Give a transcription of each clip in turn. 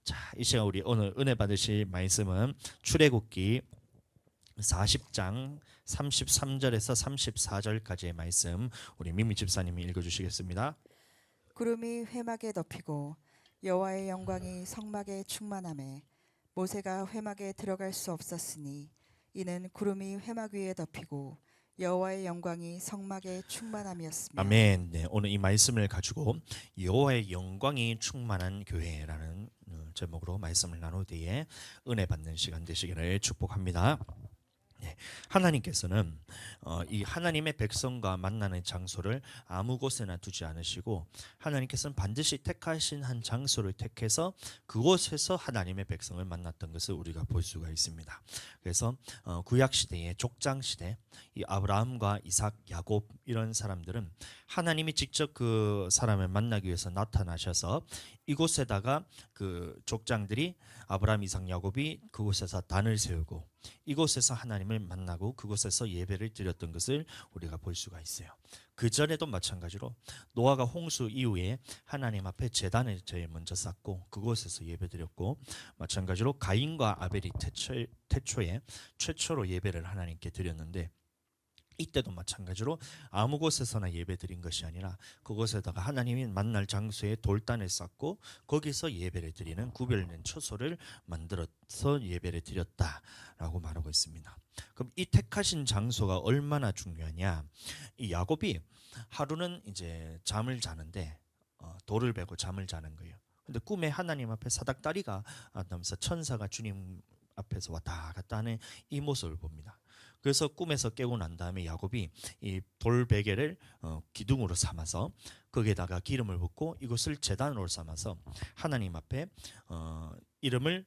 자, 이 시간 우리 오늘 은혜 받으실 말씀은 출애굽기 40장 33절에서 34절까지의 말씀 우리 미미 집사님이 읽어주시겠습니다. 구름이 회막에 덮이고 여호와의 영광이 성막에 충만하매 모세가 회막에 들어갈 수 없었으니 이는 구름이 회막 위에 덮이고 여호와의 영광이 성막에 충만함이었으며. 아멘. 네, 오늘 이 말씀을 가지고 여호와의 영광이 충만한 교회라는 제목으로 말씀을 나눌 때에 은혜 받는 시간 되시기를 축복합니다. 네, 하나님께서는 이 하나님의 백성과 만나는 장소를 아무 곳에나 두지 않으시고 하나님께서는 반드시 택하신 한 장소를 택해서 그곳에서 하나님의 백성을 만났던 것을 우리가 볼 수가 있습니다. 그래서 구약 시대의 족장 시대 이 아브라함과 이삭, 야곱 이런 사람들은 하나님이 직접 그 사람을 만나기 위해서 나타나셔서 이곳에다가 그 족장들이 아브라함, 이삭, 야곱이 그곳에서 단을 세우고 이곳에서 하나님을 만나고 그곳에서 예배를 드렸던 것을 우리가 볼 수가 있어요. 그 전에도 마찬가지로 노아가 홍수 이후에 하나님 앞에 제단을 제일 먼저 쌓고 그곳에서 예배드렸고 마찬가지로 가인과 아벨이 태초에 최초로 예배를 하나님께 드렸는데 이때도 마찬가지로 아무 곳에서나 예배드린 것이 아니라 그곳에다가 하나님이 만날 장소에 돌단을 쌓고 거기서 예배를 드리는 구별된 처소를 만들어서 예배를 드렸다라고 말하고 있습니다. 그럼 이 택하신 장소가 얼마나 중요하냐? 이 야곱이 하루는 이제 잠을 자는데 돌을 베고 잠을 자는 거예요. 근데 꿈에 하나님 앞에 사닥다리가 나면서 천사가 주님 앞에서 왔다 갔다 하는 이 모습을 봅니다. 그래서 꿈에서 깨고 난 다음에 야곱이 이 돌베개를 기둥으로 삼아서 거기에다가 기름을 붓고 이것을 제단으로 삼아서 하나님 앞에 이름을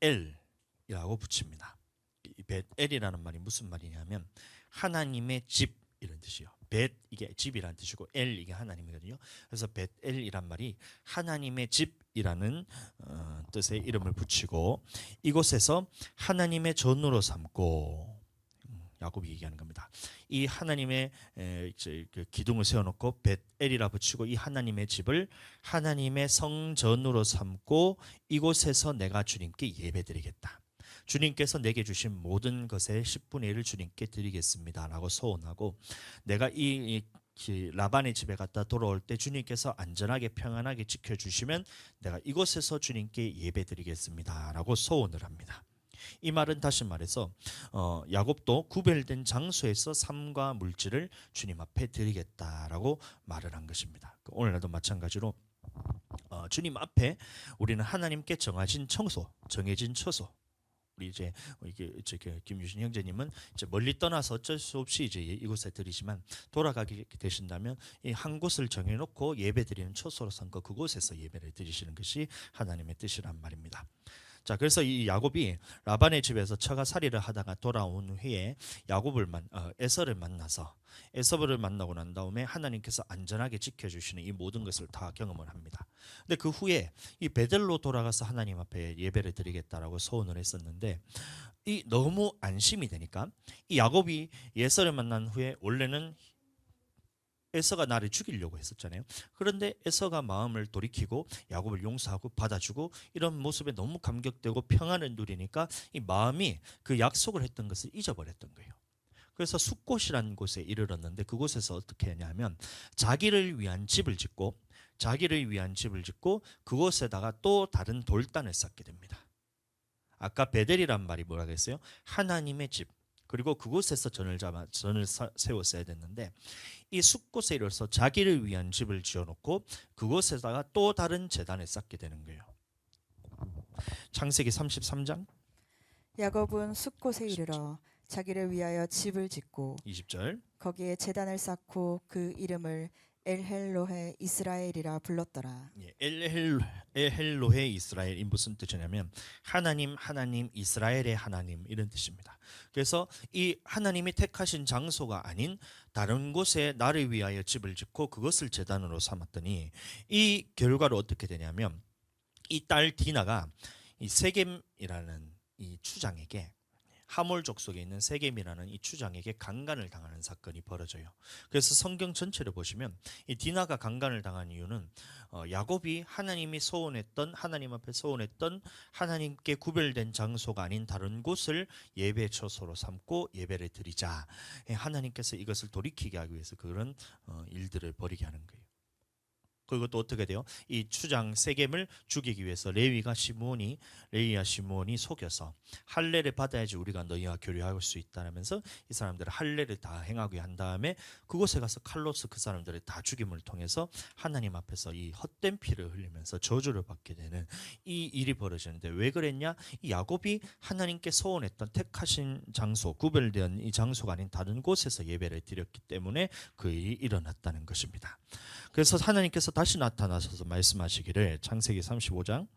벳엘이라고 붙입니다. 이 벳엘이라는 말이 무슨 말이냐면 하나님의 집 이런 뜻이요. 벳 이게 집이라는 뜻이고 엘 이게 하나님이거든요. 그래서 벳엘이란 말이 하나님의 집이라는 뜻의 이름을 붙이고 이곳에서 하나님의 전으로 삼고 야곱이 얘기하는 겁니다. 이 하나님의 그 기둥을 세워놓고 벳엘이라 붙이고 이 하나님의 집을 하나님의 성전으로 삼고 이곳에서 내가 주님께 예배드리겠다. 주님께서 내게 주신 모든 것의 10분의 1을 주님께 드리겠습니다라고 소원하고 내가 이 라반의 집에 갔다 돌아올 때 주님께서 안전하게 평안하게 지켜주시면 내가 이곳에서 주님께 예배드리겠습니다라고 소원을 합니다. 이 말은 다시 말해서 야곱도 구별된 장소에서 삶과 물질을 주님 앞에 드리겠다라고 말을 한 것입니다. 오늘날도 마찬가지로 주님 앞에 우리는 하나님께 정해진 처소. 우리 이제 김유신 형제님은 이제 멀리 떠나서 어쩔 수 없이 이제 이곳에 드리지만 돌아가게 되신다면 이 한 곳을 정해놓고 예배드리는 처소로 삼고 그곳에서 예배를 드리시는 것이 하나님의 뜻이란 말입니다. 자, 그래서 이 야곱이 라반의 집에서 처가살이를 하다가 돌아온 후에 에서를 만나서 에서를 만나고 난 다음에 하나님께서 안전하게 지켜주시는 이 모든 것을 다 경험을 합니다. 근데 그 후에 이 베델로 돌아가서 하나님 앞에 예배를 드리겠다라고 소원을 했었는데 이 너무 안심이 되니까 이 야곱이 에서를 만난 후에 원래는 에서가 나를 죽이려고 했었잖아요. 그런데 에서가 마음을 돌이키고 야곱을 용서하고 받아주고 이런 모습에 너무 감격되고 평안을 누리니까 이 마음이 그 약속을 했던 것을 잊어버렸던 거예요. 그래서 숫곳이라는 곳에 이르렀는데 그곳에서 어떻게 하냐면 자기를 위한 집을 짓고 그곳에다가 또 다른 돌단을 쌓게 됩니다. 아까 베델이란 말이 뭐라고 했어요? 하나님의 집. 그리고 그곳에서 전을 세웠어야 됐는데 이 숫곳에 이르러서 자기를 위한 집을 지어놓고 그곳에다가 또 다른 제단을 쌓게 되는 거예요. 창세기 33장 야곱은 숫곳에 이르러 자기를 위하여 집을 짓고 20절 거기에 제단을 쌓고 그 이름을 엘헬로헤 이스라엘이라 불렀더라. 엘헬로헤 이스라엘이 무슨 뜻이냐면 하나님 이스라엘의 하나님 이런 뜻입니다. 그래서 이 하나님이 택하신 장소가 아닌 다른 곳에 나를 위하여 집을 짓고 그것을 제단으로 삼았더니 이 결과로 어떻게 되냐면 이 딸 디나가 이 세겜이라는 이 추장에게 하몰 족속에 있는 세겜이라는 이 추장에게 강간을 당하는 사건이 벌어져요. 그래서 성경 전체를 보시면 이 디나가 강간을 당한 이유는 야곱이 하나님 앞에 소원했던 하나님께 구별된 장소가 아닌 다른 곳을 예배 처소로 삼고 예배를 드리자. 하나님께서 이것을 돌이키게 하기 위해서 그런 일들을 벌이게 하는 거예요. 그리고 또 어떻게 돼요? 이 추장 세겜을 죽이기 위해서 레위와 시므온이 속여서 할례를 받아야지 우리가 너희와 교류할 수 있다면서 이 사람들을 할례를 다 행하게 한 다음에 그곳에 가서 칼로스 그 사람들을 다 죽임을 통해서 하나님 앞에서 이 헛된 피를 흘리면서 저주를 받게 되는 이 일이 벌어지는데 왜 그랬냐? 이 야곱이 하나님께 소원했던 택하신 장소, 구별된 이 장소가 아닌 다른 곳에서 예배를 드렸기 때문에 그 일이 일어났다는 것입니다. 그래서 하나님께서 다시 나타나셔서 말씀하시기를 창세기 35장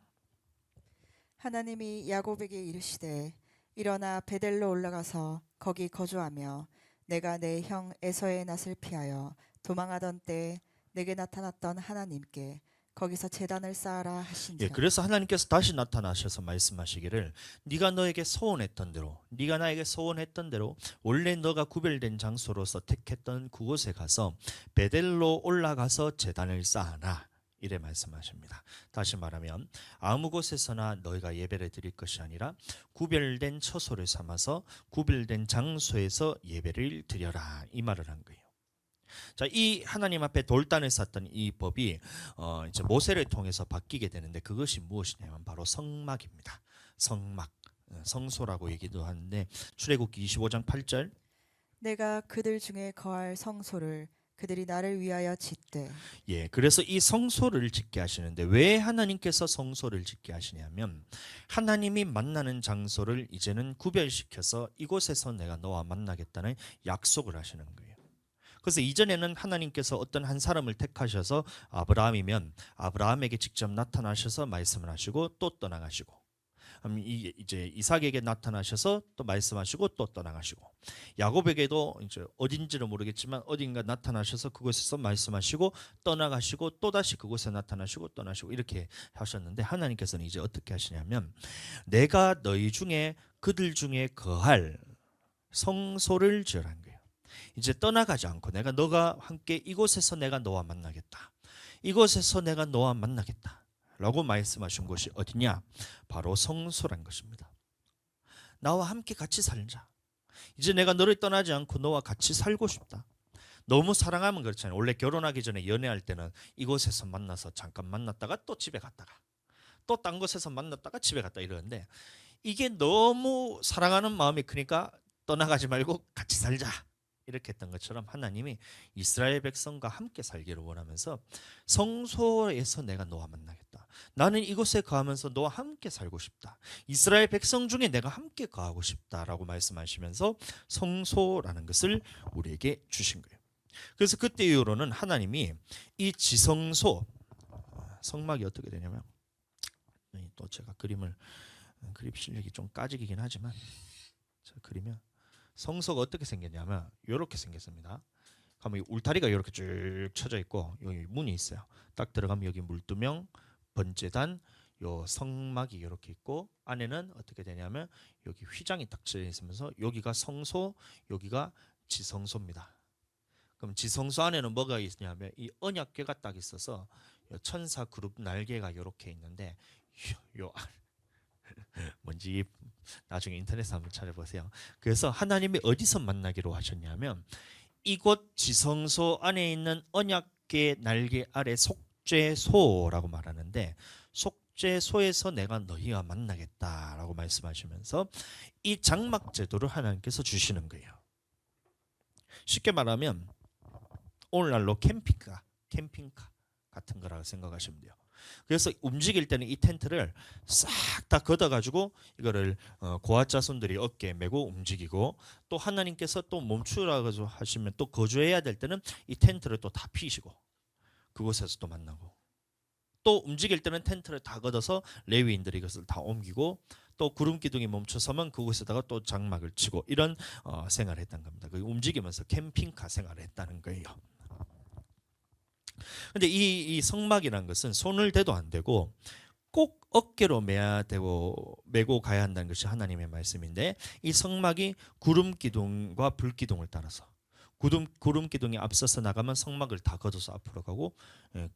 하나님이 야곱에게 이르시되 일어나 베델로 올라가서 거기 거주하며 내가 내 형 에서의 낯을 피하여 도망하던 때에 내게 나타났던 하나님께 거기서 제단을 쌓아라 하신지라. 그래서 하나님께서 다시 나타나셔서 말씀하시기를 네가 나에게 소원했던 대로 원래 너가 구별된 장소로서 택했던 그곳에 가서 베델로 올라가서 제단을 쌓아라. 이래 말씀하십니다. 다시 말하면 아무 곳에서나 너희가 예배를 드릴 것이 아니라 구별된 처소를 삼아서 구별된 장소에서 예배를 드려라. 이 말을 한 거예요. 자, 이 하나님 앞에 돌단을 쌓던 이 법이 이제 모세를 통해서 바뀌게 되는데 그것이 무엇이냐면 바로 성막입니다. 성막, 성소라고 얘기도 하는데 출애굽기 25장 8절 내가 그들 중에 거할 성소를 그들이 나를 위하여 짓되. 그래서 이 성소를 짓게 하시는데 왜 하나님께서 성소를 짓게 하시냐면 하나님이 만나는 장소를 이제는 구별시켜서 이곳에서 내가 너와 만나겠다는 약속을 하시는 거예요. 그래서 이전에는 하나님께서 어떤 한 사람을 택하셔서 아브라함이면 아브라함에게 직접 나타나셔서 말씀을 하시고 또 떠나가시고 이제 이삭에게 나타나셔서 또 말씀하시고 또 떠나가시고 야곱에게도 이제 어딘지는 모르겠지만 어딘가 나타나셔서 그곳에서 말씀하시고 떠나가시고 또 다시 그곳에 나타나시고 떠나시고 이렇게 하셨는데 하나님께서는 이제 어떻게 하시냐면 내가 너희 중에 그들 중에 거할 성소를 지으라는 거예요. 이제 떠나가지 않고 너가 함께 이곳에서 내가 너와 만나겠다. 이곳에서 내가 너와 만나겠다. 라고 말씀하신 곳이 어디냐? 바로 성소란 것입니다. 나와 함께 같이 살자. 이제 내가 너를 떠나지 않고 너와 같이 살고 싶다. 너무 사랑하면 그렇잖아요. 원래 결혼하기 전에 연애할 때는 이곳에서 만나서 잠깐 만났다가 또 집에 갔다가 또 딴 곳에서 만났다가 집에 갔다 이러는데 이게 너무 사랑하는 마음이 크니까 떠나가지 말고 같이 살자. 이렇게 했던 것처럼 하나님이 이스라엘 백성과 함께 살기를 원하면서 성소에서 내가 너와 만나겠다. 나는 이곳에 거하면서 너와 함께 살고 싶다. 이스라엘 백성 중에 내가 함께 거하고 싶다라고 말씀하시면서 성소라는 것을 우리에게 주신 거예요. 그래서 그때 이후로는 하나님이 이 지성소 성막이 어떻게 되냐면 또 제가 그림 실력이 좀 까지기긴 하지만 제가 그리면 성소가 어떻게 생겼냐면 이렇게 생겼습니다. 그러면 울타리가 이렇게 쭉 쳐져 있고 여기 문이 있어요. 딱 들어가면 여기 물두명, 번제단, 요 성막이 이렇게 있고 안에는 어떻게 되냐면 여기 휘장이 딱 쳐져 있으면서 여기가 성소, 여기가 지성소입니다. 그럼 지성소 안에는 뭐가 있냐면 이 언약궤가 딱 있어서 천사 그룹 날개가 이렇게 있는데 요 뭔지 나중에 인터넷에 한번 찾아보세요. 그래서 하나님이 어디서 만나기로 하셨냐면 이곳 지성소 안에 있는 언약궤 날개 아래 속죄소라고 말하는데 속죄소에서 내가 너희와 만나겠다라고 말씀하시면서 이 장막 제도를 하나님께서 주시는 거예요. 쉽게 말하면 오늘날로 캠핑카 같은 거라고 생각하시면 돼요. 그래서 움직일 때는 이 텐트를 싹 다 걷어가지고 이거를 고아자손들이 어깨에 메고 움직이고 또 하나님께서 또 멈추라고 하시면 또 거주해야 될 때는 이 텐트를 또 다 피시고 그곳에서 또 만나고 또 움직일 때는 텐트를 다 걷어서 레위인들이 이것을 다 옮기고 또 구름 기둥이 멈춰서면 그곳에다가 또 장막을 치고 이런 생활을 했던 겁니다. 그 움직이면서 캠핑카 생활을 했다는 거예요. 근데 이 성막이라는 것은 손을 대도 안 되고 꼭 어깨로 메고 가야 한다는 것이 하나님의 말씀인데, 이 성막이 구름 기둥과 불 기둥을 따라서 구름 기둥이 앞서서 나가면 성막을 다 걷어서 앞으로 가고,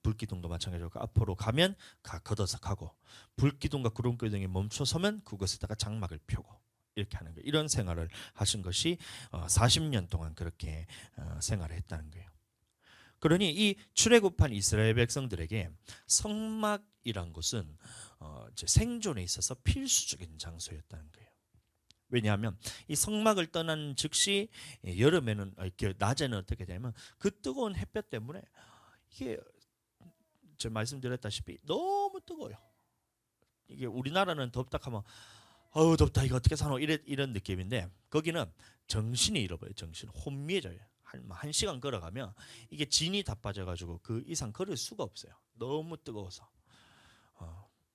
불 기둥도 마찬가지로 앞으로 가면 걷어서 가고, 불 기둥과 구름 기둥이 멈춰서면 그것에다가 장막을 펴고, 이렇게 하는 거예요. 이런 생활을 하신 것이 40년 동안 그렇게 생활을 했다는 거예요. 그러니 이 출애굽한 이스라엘 백성들에게 성막이란 곳은 이제 생존에 있어서 필수적인 장소였다는 거예요. 왜냐하면 이 성막을 떠난 즉시 여름에는 이렇게 낮에는 어떻게 되냐면 그 뜨거운 햇볕 때문에 이게 제가 말씀드렸다시피 너무 뜨거워요. 이게 우리나라는 덥다 하면 어우 덥다 이거 어떻게 사노 이런 느낌인데, 거기는 정신이 잃어버려요. 정신 혼미해져요. 한 시간 걸어가면 이게 진이 다 빠져가지고 그 이상 걸을 수가 없어요. 너무 뜨거워서.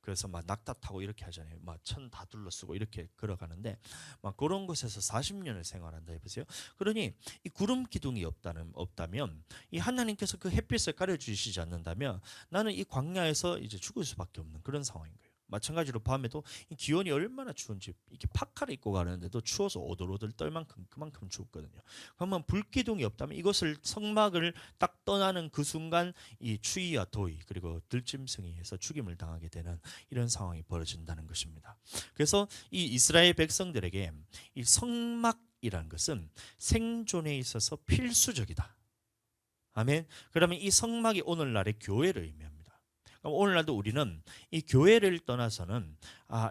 그래서 막 낙타 타고 이렇게 하잖아요. 막 천 다 둘러쓰고 이렇게 걸어가는데, 막 그런 곳에서 40년을 생활한다 해보세요. 그러니 이 구름 기둥이 없다면, 이 하나님께서 그 햇빛을 가려주시지 않는다면 나는 이 광야에서 이제 죽을 수밖에 없는 그런 상황인 거예요. 마찬가지로 밤에도 이 기온이 얼마나 추운지, 이렇게 파카를 입고 가는데도 추워서 오돌오돌 떨 만큼 그만큼 춥거든요. 그러면 불기둥이 없다면 이것을 성막을 딱 떠나는 그 순간 이 추위와 더위 그리고 들짐승이해서 죽임을 당하게 되는 이런 상황이 벌어진다는 것입니다. 그래서 이 이스라엘 백성들에게 이 성막이라는 것은 생존에 있어서 필수적이다. 아멘. 그러면 이 성막이 오늘날의 교회를 의미합니다. 오늘날도 우리는 이 교회를 떠나서는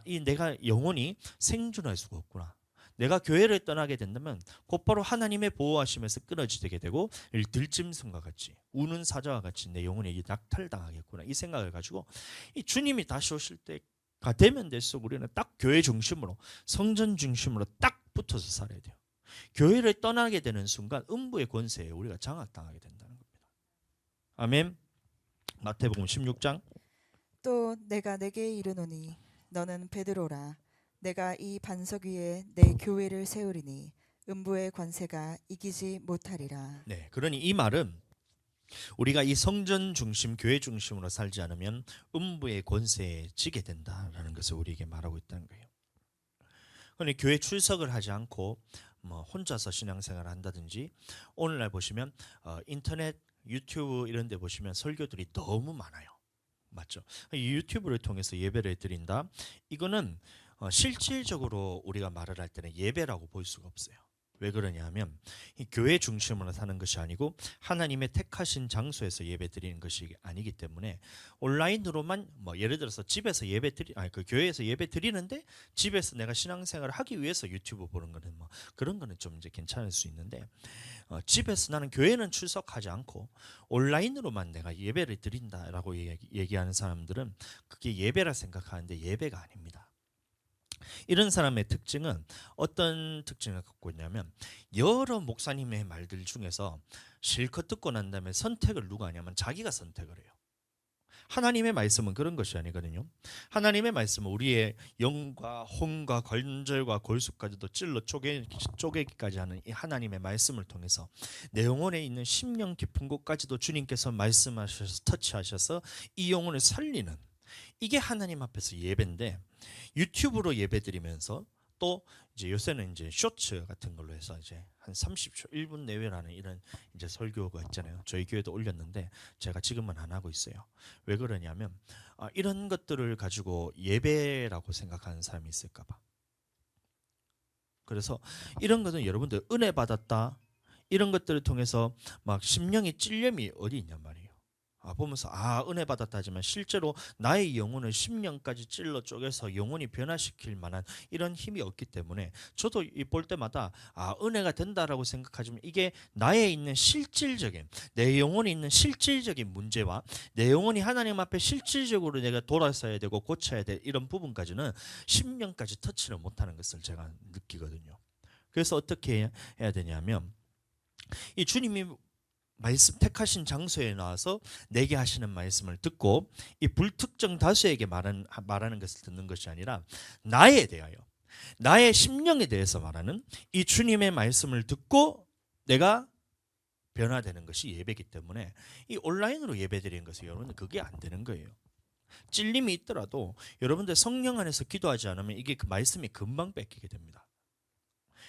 이 내가 영원히 생존할 수가 없구나. 내가 교회를 떠나게 된다면 곧바로 하나님의 보호하심에서 끊어지게 되고 들짐승과 같이 우는 사자와 같이 내 영혼이 낙탈당하겠구나, 이 생각을 가지고 이 주님이 다시 오실 때가 되면 될수록 우리는 딱 교회 중심으로, 성전 중심으로 딱 붙어서 살아야 돼요. 교회를 떠나게 되는 순간 음부의 권세에 우리가 장악당하게 된다는 겁니다. 아멘. 마태복음 16장. 또 내가 내게 이르노니 너는 베드로라. 내가 이 반석 위에 내 교회를 세우리니 음부의 관세가 이기지 못하리라. 네, 그러니 이 말은 우리가 이 성전 중심, 교회 중심으로 살지 않으면 음부의 권세에 지게 된다라는 것을 우리에게 말하고 있다는 거예요. 그러니 교회 출석을 하지 않고 뭐 혼자서 신앙생활을 한다든지, 오늘날 보시면 인터넷, 유튜브 이런 데 보시면 설교들이 너무 많아요. 맞죠? 이 유튜브를 통해서 예배를 드린다. 이거는 실질적으로 우리가 말을 할 때는 예배라고 볼 수가 없어요. 왜 그러냐면 이 교회 중심으로 사는 것이 아니고 하나님의 택하신 장소에서 예배 드리는 것이 아니기 때문에, 온라인으로만 뭐 예를 들어서 집에서 그 교회에서 예배 드리는데 집에서 내가 신앙생활을 하기 위해서 유튜브 보는 거는 뭐 그런 거는 좀 이제 괜찮을 수 있는데, 집에서 나는 교회는 출석하지 않고 온라인으로만 내가 예배를 드린다라고 얘기하는 사람들은 그게 예배라 생각하는데 예배가 아닙니다. 이런 사람의 특징은 어떤 특징을 갖고 있냐면, 여러 목사님의 말들 중에서 실컷 듣고 난 다음에 선택을 누가 하냐면 자기가 선택을 해요. 하나님의 말씀은 그런 것이 아니거든요. 하나님의 말씀은 우리의 영과 혼과 관절과 골수까지도 찔러 쪼개기까지 하는 이 하나님의 말씀을 통해서 내 영혼에 있는 심령 깊은 곳까지도 주님께서 말씀하셔서 터치하셔서 이 영혼을 살리는, 이게 하나님 앞에서 예배인데, 유튜브로 예배드리면서 또 이제 요새는 이제 쇼츠 같은 걸로 해서 이제 한 30초, 1분 내외라는 이런 이제 설교가 있잖아요. 저희 교회도 올렸는데 제가 지금은 안 하고 있어요. 왜 그러냐면 이런 것들을 가지고 예배라고 생각하는 사람이 있을까 봐. 그래서 이런 것은 여러분들 은혜 받았다, 이런 것들을 통해서 막 심령의 찔림이 어디 있냔 말이에요. 보면서 은혜 받았다 하지만 실제로 나의 영혼을 심령까지 찔러 쪼개서 영혼이 변화시킬 만한 이런 힘이 없기 때문에, 저도 볼 때마다 은혜가 된다라고 생각하지만 이게 나의 있는 실질적인, 내 영혼이 있는 실질적인 문제와 내 영혼이 하나님 앞에 실질적으로 내가 돌아서야 되고 고쳐야 될 이런 부분까지는 심령까지 터치를 못하는 것을 제가 느끼거든요. 그래서 어떻게 해야 되냐면, 이 주님이 말씀 택하신 장소에 나와서 내게 하시는 말씀을 듣고 이 불특정 다수에게 말하는 것을 듣는 것이 아니라 나에 대하여, 나의 심령에 대해서 말하는 이 주님의 말씀을 듣고 내가 변화되는 것이 예배이기 때문에, 이 온라인으로 예배드리는 것은 여러분 그게 안 되는 거예요. 찔림이 있더라도 여러분들 성령 안에서 기도하지 않으면 이게 그 말씀이 금방 뺏기게 됩니다.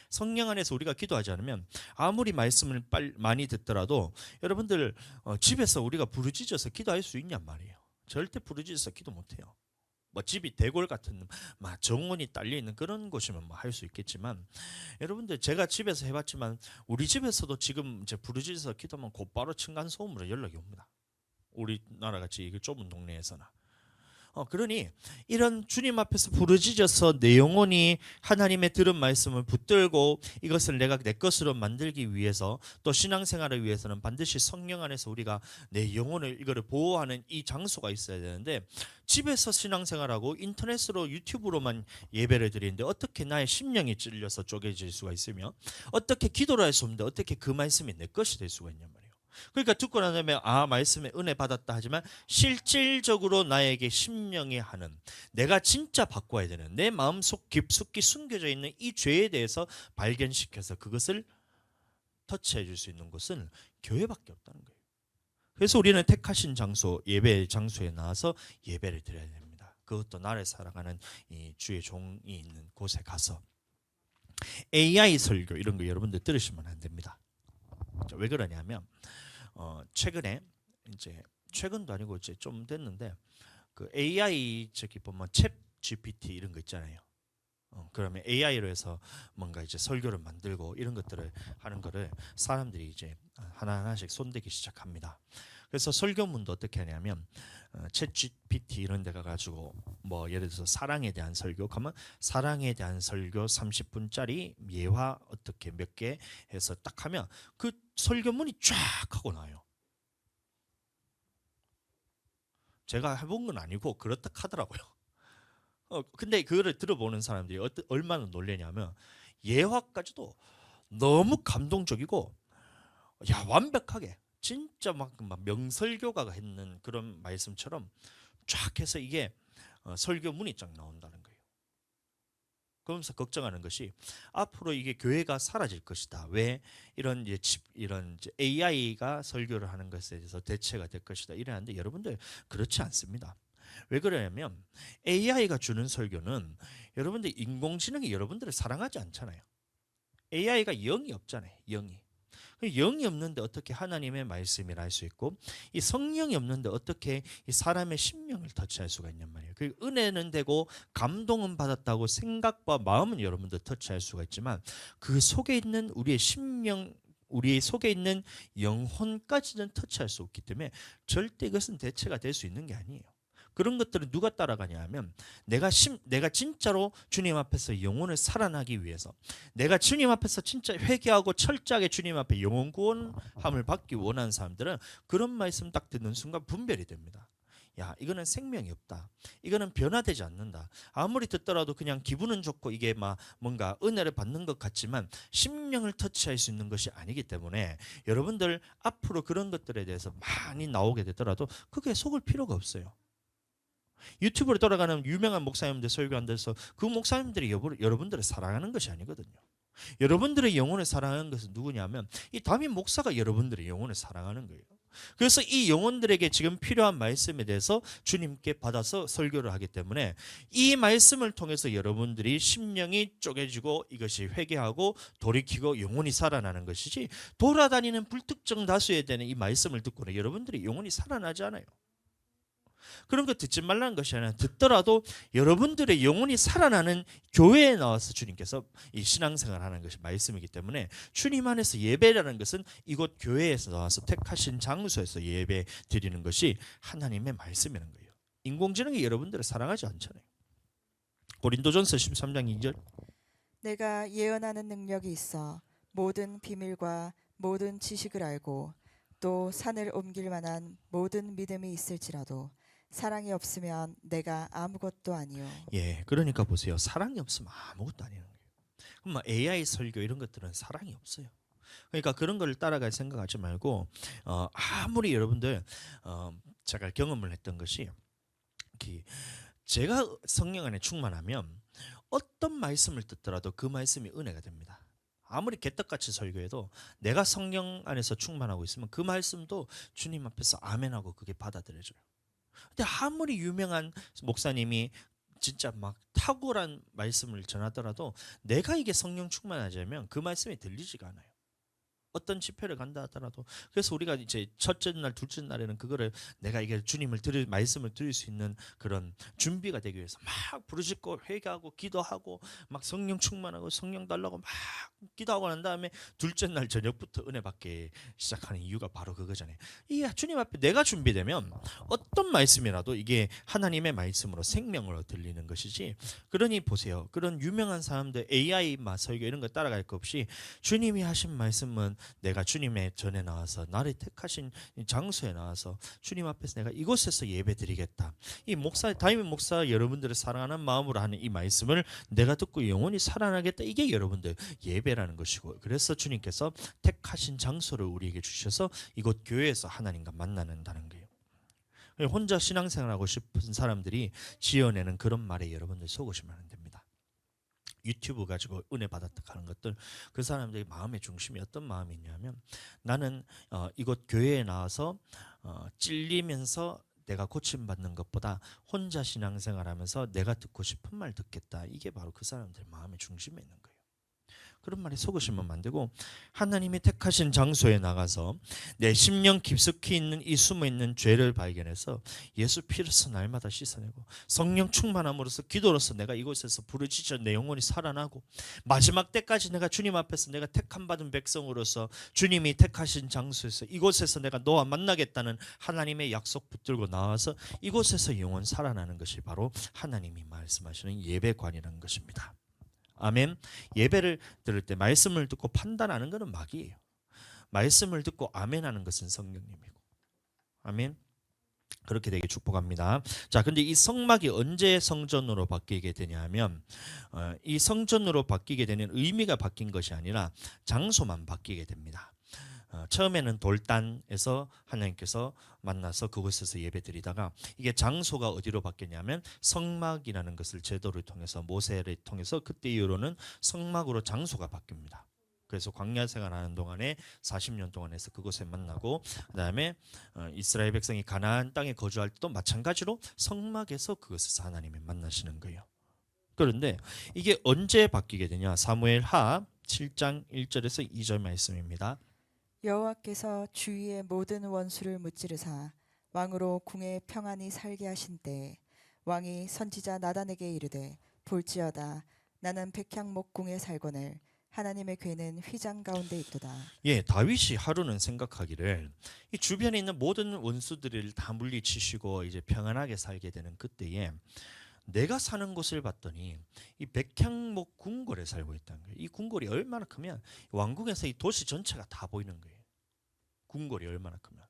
성령 안에서 우리가 기도하지 않으면 아무리 말씀을 많이 듣더라도 여러분들 집에서 우리가 부르짖어서 기도할 수 있냔 말이에요. 절대 부르짖어서 기도 못해요. 뭐 집이 대궐 같은 막 정원이 딸려 있는 그런 곳이면 뭐 할 수 있겠지만 여러분들 제가 집에서 해봤지만 우리 집에서도 지금 이제 부르짖어서 기도하면 곧바로 층간 소음으로 연락이 옵니다. 우리나라 같이 이 좁은 동네에서나. 그러니 이런 주님 앞에서 부르짖어서 내 영혼이 하나님의 들은 말씀을 붙들고 이것을 내가 내 것으로 만들기 위해서 또 신앙생활을 위해서는 반드시 성령 안에서 우리가 내 영혼을 이거를 보호하는 이 장소가 있어야 되는데 집에서 신앙생활하고 인터넷으로 유튜브로만 예배를 드리는데 어떻게 나의 심령이 찔려서 쪼개질 수가 있으며 어떻게 기도를 할 수 없는데 어떻게 그 말씀이 내 것이 될 수가 있냔 말이에요. 그러니까 듣고 난 다음에 말씀에 은혜 받았다 하지만 실질적으로 나에게 심령이 하는 내가 진짜 바꿔야 되는 내 마음속 깊숙이 숨겨져 있는 이 죄에 대해서 발견시켜서 그것을 터치해 줄 수 있는 곳은 교회밖에 없다는 거예요. 그래서 우리는 택하신 장소, 예배 장소에 나와서 예배를 드려야 됩니다. 그것도 나를 사랑하는 이 주의 종이 있는 곳에 가서 AI 설교 이런 거 여러분들 들으시면 안 됩니다. 왜 그러냐면 최근에 이제 최근도 아니고 이제 좀 됐는데 그 AI 저기 보면 챗 GPT 이런 거 있잖아요. 그러면 AI로 해서 뭔가 이제 설교를 만들고 이런 것들을 하는 거를 사람들이 이제 하나하나씩 손대기 시작합니다. 그래서 설교문도 어떻게 하냐면 챗 GPT 이런 데 가가지고 뭐 예를 들어서 사랑에 대한 설교 그러면 사랑에 대한 설교 30분짜리 예화 어떻게 몇 개 해서 딱 하면 그 설교문이 쫙 하고 나와요. 제가 해본 건 아니고 그렇다 하더라고요. 근데 그거를 들어보는 사람들이 얼마나 놀래냐면 예화까지도 너무 감동적이고 야 완벽하게 진짜 막 명설교가가 했는 그런 말씀처럼 쫙 해서 이게 설교문이 쫙 나온다는 거예요. 그러면서 걱정하는 것이 앞으로 이게 교회가 사라질 것이다. 왜 이런 이제 AI가 설교를 하는 것에 대해서 대체가 될 것이다. 이러는데 여러분들 그렇지 않습니다. 왜 그러냐면 AI가 주는 설교는 여러분들 인공지능이 여러분들을 사랑하지 않잖아요. AI가 영이 없잖아요. 영이 없는데 어떻게 하나님의 말씀이라 할 수 있고 이 성령이 없는데 어떻게 이 사람의 심령을 터치할 수가 있냔 말이에요. 그 은혜는 되고 감동은 받았다고 생각과 마음은 여러분들 터치할 수가 있지만 그 속에 있는 우리의 심령 우리 속에 있는 영혼까지는 터치할 수 없기 때문에 절대 이것은 대체가 될 수 있는 게 아니에요. 그런 것들을 누가 따라가냐 하면 내가 진짜로 주님 앞에서 영혼을 살아나기 위해서 내가 주님 앞에서 진짜 회개하고 철저하게 주님 앞에 영혼 구원함을 받기 원하는 사람들은 그런 말씀 딱 듣는 순간 분별이 됩니다. 야, 이거는 생명이 없다. 이거는 변화되지 않는다. 아무리 듣더라도 그냥 기분은 좋고 이게 막 뭔가 은혜를 받는 것 같지만 심령을 터치할 수 있는 것이 아니기 때문에 여러분들 앞으로 그런 것들에 대해서 많이 나오게 되더라도 그게 속을 필요가 없어요. 유튜브로 돌아가는 유명한 목사님들 설교한데서 그 목사님들이 여러분들을 사랑하는 것이 아니거든요. 여러분들의 영혼을 사랑하는 것은 누구냐면 이 담임 목사가 여러분들의 영혼을 사랑하는 거예요. 그래서 이 영혼들에게 지금 필요한 말씀에 대해서 주님께 받아서 설교를 하기 때문에 이 말씀을 통해서 여러분들이 심령이 쪼개지고 이것이 회개하고 돌이키고 영혼이 살아나는 것이지 돌아다니는 불특정 다수에 대한 이 말씀을 듣고는 여러분들이 영혼이 살아나지 않아요. 그런 거 듣지 말라는 것이 아니라 듣더라도 여러분들의 영혼이 살아나는 교회에 나와서 주님께서 이 신앙생활하는 것이 말씀이기 때문에 주님 안에서 예배라는 것은 이곳 교회에서 나와서 택하신 장소에서 예배 드리는 것이 하나님의 말씀이라는 거예요. 인공지능이 여러분들을 사랑하지 않잖아요. 고린도전서 13장 2절 내가 예언하는 능력이 있어 모든 비밀과 모든 지식을 알고 또 산을 옮길 만한 모든 믿음이 있을지라도 사랑이 없으면 내가 아무것도 아니요. 예, 그러니까 보세요. 사랑이 없으면 아무것도 아니라는 거예요. 그럼 AI 설교 이런 것들은 사랑이 없어요. 그러니까 그런 걸 따라갈 생각하지 말고 아무리 여러분들 제가 경험을 했던 것이 제가 성령 안에 충만하면 어떤 말씀을 듣더라도 그 말씀이 은혜가 됩니다. 아무리 개떡같이 설교해도 내가 성령 안에서 충만하고 있으면 그 말씀도 주님 앞에서 아멘하고 그게 받아들여져요. 근데 아무리 유명한 목사님이 진짜 막 탁월한 말씀을 전하더라도 내가 이게 성령 충만하지 않으면 그 말씀이 들리지가 않아요. 어떤 집회를 간다 하더라도. 그래서 우리가 이제 첫째 날, 둘째 날에는 그거를 내가 이게 주님을 들을 말씀을 들을 수 있는 그런 준비가 되기 위해서 막 부르짖고 회개하고 기도하고 막 성령 충만하고 성령 달라고 막 기도하고 난 다음에 둘째 날 저녁부터 은혜 받기 시작하는 이유가 바로 그거잖아요. 이 주님 앞에 내가 준비되면 어떤 말씀이라도 이게 하나님의 말씀으로 생명으로 들리는 것이지. 그러니 보세요. 그런 유명한 사람들 AI 설교 이런 거 따라갈 거 없이 주님이 하신 말씀은 내가 주님의 전에 나와서 나를 택하신 장소에 나와서 주님 앞에서 내가 이곳에서 예배드리겠다. 이 목사 담임 목사 여러분들을 사랑하는 마음으로 하는 이 말씀을 내가 듣고 영원히 살아나겠다. 이게 여러분들 예배라는 것이고, 그래서 주님께서 택하신 장소를 우리에게 주셔서 이곳 교회에서 하나님과 만나는다는 거예요. 혼자 신앙생활하고 싶은 사람들이 지어내는 그런 말에 여러분들 속으시면 안 됩니다. 유튜브 가지고 은혜 받았다 하는 것들, 그 사람들의 마음의 중심이 어떤 마음이 있냐면, 나는 이곳 교회에 나와서 찔리면서 내가 고침받는 것보다 혼자 신앙생활하면서 내가 듣고 싶은 말 듣겠다. 이게 바로 그 사람들의 마음의 중심에 있는 거예요. 그런 말에 속으시면 안 되고, 하나님이 택하신 장소에 나가서 내 심령 깊숙이 있는 이 숨어있는 죄를 발견해서 예수 피로서 날마다 씻어내고 성령 충만함으로써 기도로서 내가 이곳에서 부르짖어 내 영혼이 살아나고 마지막 때까지 내가 주님 앞에서 내가 택함 받은 백성으로서 주님이 택하신 장소에서 이곳에서 내가 너와 만나겠다는 하나님의 약속 붙들고 나와서 이곳에서 영혼 살아나는 것이 바로 하나님이 말씀하시는 예배관이라는 것입니다. 아멘. 예배를 들을 때 말씀을 듣고 판단하는 것은 마귀예요. 말씀을 듣고 아멘하는 것은 성령님이고. 아멘. 그렇게 되게 축복합니다. 자, 근데 이 성막이 언제 성전으로 바뀌게 되냐면 이 성전으로 바뀌게 되는 의미가 바뀐 것이 아니라 장소만 바뀌게 됩니다. 처음에는 돌단에서 하나님께서 만나서 그곳에서 예배드리다가 이게 장소가 어디로 바뀌냐면 성막이라는 것을 제도를 통해서 모세를 통해서 그때 이후로는 성막으로 장소가 바뀝니다. 그래서 광야 생활하는 동안에 40년 동안 해서 그곳에 만나고, 그다음에 이스라엘 백성이 가나안 땅에 거주할 때도 마찬가지로 성막에서 그곳에서 하나님을 만나시는 거예요. 그런데 이게 언제 바뀌게 되냐? 사무엘하 7장 1절에서 2절 말씀입니다. 여호와께서 주위의 모든 원수를 무찌르사 왕으로 궁에 평안히 살게 하신 때 왕이 선지자 나단에게 이르되 볼지어다 나는 백향목 궁에 살거늘 하나님의 궤는 휘장 가운데 있도다. 예, 다윗이 하루는 생각하기를 이 주변에 있는 모든 원수들을 다 물리치시고 이제 평안하게 살게 되는 그때에 내가 사는 곳을 봤더니 이 백향목 궁궐에 살고 있다는 거예요. 이 궁궐이 얼마나 크면 왕궁에서 이 도시 전체가 다 보이는 거예요. 궁궐이 얼마나 크면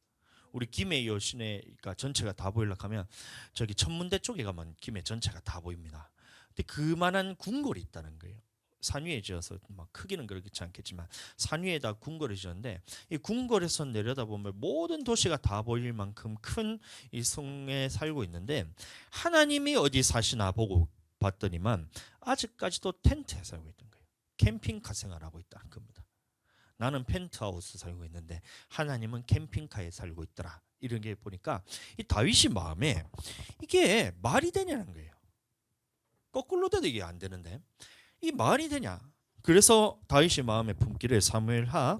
우리 김해 여시내가 전체가 다 보이려고 하면 저기 천문대 쪽에 가면 김해 전체가 다 보입니다. 근데 그만한 궁궐이 있다는 거예요. 산 위에 지어서 막 크기는 그렇지 않겠지만 산 위에다 궁궐을 지었는데 이 궁궐에서 내려다보면 모든 도시가 다 보일 만큼 큰 이 성에 살고 있는데 하나님이 어디 사시나 보고 봤더니만 아직까지도 텐트에 살고 있던 거예요. 캠핑카 생활하고 있다는 겁니다. 나는 펜트하우스 살고 있는데 하나님은 캠핑카에 살고 있더라. 이런 게 보니까 이 다윗이 마음에 이게 말이 되냐는 거예요. 거꾸로 돼도 이게 안 되는데 이 말이 되냐? 그래서 다윗이 마음에 품기를 사무엘하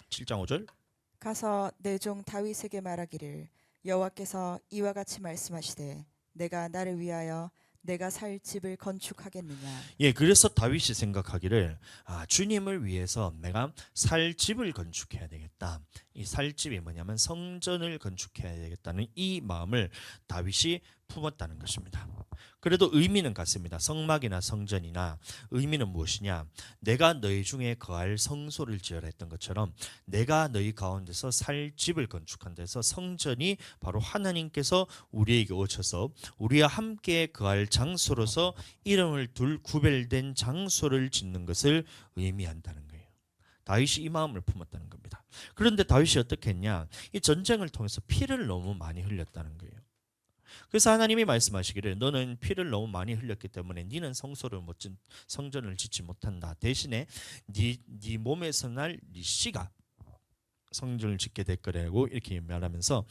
7장 5절 가서 내 종 다윗에게 말하기를 여호와께서 이와 같이 말씀하시되 내가 나를 위하여 내가 살 집을 건축하겠느냐. 예, 그래서 다윗이 생각하기를 주님을 위해서 내가 살 집을 건축해야 되겠다. 이 살 집이 뭐냐면 성전을 건축해야 되겠다는 이 마음을 다윗이 품었다는 것입니다. 그래도 의미는 같습니다. 성막이나 성전이나 의미는 무엇이냐? 내가 너희 중에 거할 성소를 지으라 했던 것처럼 내가 너희 가운데서 살 집을 건축한 데서 성전이 바로 하나님께서 우리에게 오셔서 우리와 함께 거할 장소로서 이름을 둘 구별된 장소를 짓는 것을 의미한다는 거예요. 다윗이 이 마음을 품었다는 겁니다. 그런데 다윗이 어떻게 했냐? 이 전쟁을 통해서 피를 너무 많이 흘렸다는 거예요. 그래서 하나님이 말씀하시기를 너는 피를 너무 많이 흘렸기 때문에 너는 성전을 짓지 못한다. 대신에 네 몸에서 날 네 씨가 성전을 짓게 될 거라고 이렇게 말하면서